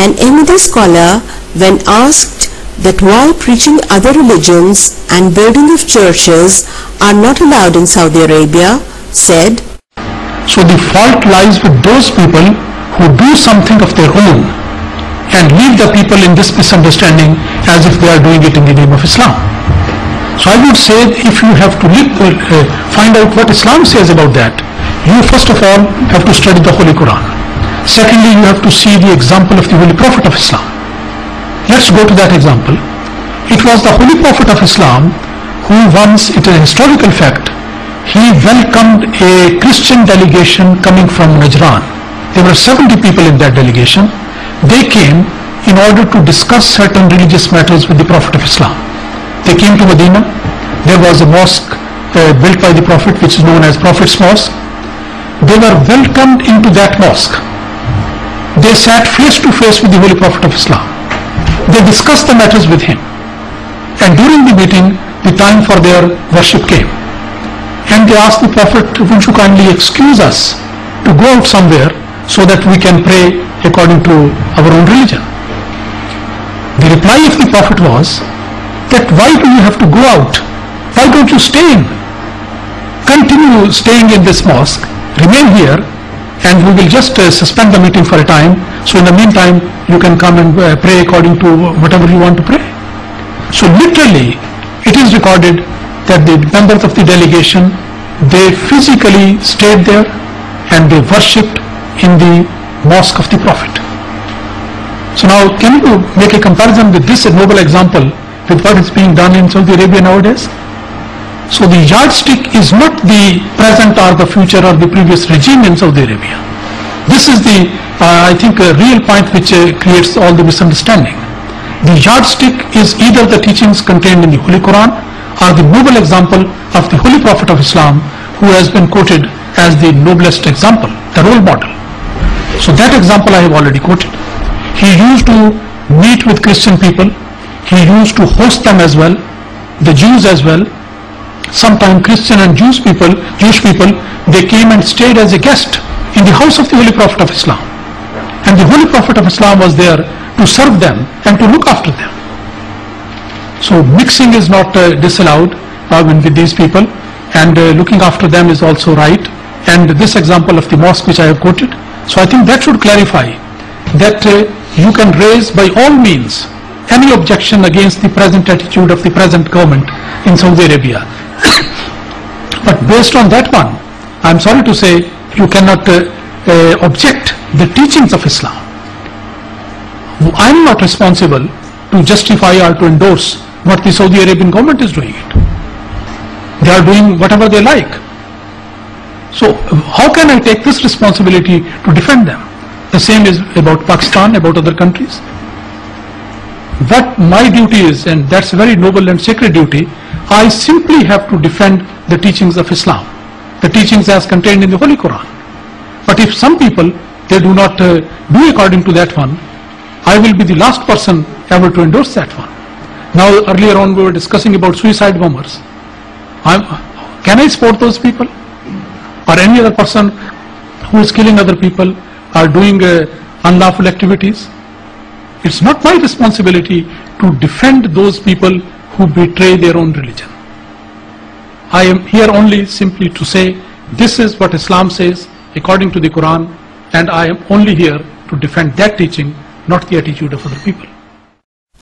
An eminent scholar, when asked that why preaching other religions and building of churches are not allowed in Saudi Arabia, said, "So the fault lies with those people who do something of their own and leave the people in this misunderstanding as if they are doing it in the name of Islam." So I would say, if you have to find out what Islam says about that, you first of all have to study the Holy Quran. Secondly, you have to see the example of the Holy Prophet of Islam. Let's go to that example. It was the Holy Prophet of Islam who once, it is a historical fact, he welcomed a Christian delegation coming from Najran. There were 70 people in that delegation. They came in order to discuss certain religious matters with the Prophet of Islam. They came to Medina. There was a mosque built by the Prophet, which is known as Prophet's Mosque. They were welcomed into that mosque. They sat face to face with the Holy Prophet of Islam. They discussed the matters with him. And during the meeting, the time for their worship came. And they asked the Prophet, "Won't you kindly excuse us to go out somewhere so that we can pray according to our own religion?" The reply of the Prophet was that, "Why do you have to go out? Why don't you stay in? Continue staying in this mosque, remain here, and we will just suspend the meeting for a time. So in the meantime, you can come and pray according to whatever you want to pray." So literally, it is recorded that the members of the delegation, they physically stayed there and they worshipped in the mosque of the Prophet. So now, can you make a comparison with this noble example with what is being done in Saudi Arabia nowadays? So the yardstick is not the present or the future or the previous regime in Saudi Arabia. This is the, I think, a real point which creates all the misunderstanding. The yardstick is either the teachings contained in the Holy Quran or the noble example of the Holy Prophet of Islam, who has been quoted as the noblest example, the role model. So that example I have already quoted. He used to meet with Christian people. He used to host them as well, the Jews as well. Sometimes Christian and Jewish people, they came and stayed as a guest in the house of the Holy Prophet of Islam. And the Holy Prophet of Islam was there to serve them and to look after them. So mixing is not disallowed with these people, and looking after them is also right. And this example of the mosque which I have quoted, so I think that should clarify that you can raise by all means any objection against the present attitude of the present government in Saudi Arabia. But based on that one, I'm sorry to say, you cannot object the teachings of Islam. I'm not responsible to justify or to endorse what the Saudi Arabian government is doing it. They are doing whatever they like. So how can I take this responsibility to defend them? The same is about Pakistan, about other countries. What my duty is, and that's a very noble and sacred duty, I simply have to defend the teachings of Islam, the teachings as contained in the Holy Quran. But if some people, they do not do according to that one, I will be the last person ever to endorse that one. Now earlier on we were discussing about suicide bombers. Can I support those people? Or any other person who is killing other people or doing unlawful activities? It's not my responsibility to defend those people who betray their own religion. I am here only simply to say this is what Islam says according to the Quran, and I am only here to defend that teaching, not the attitude of other people.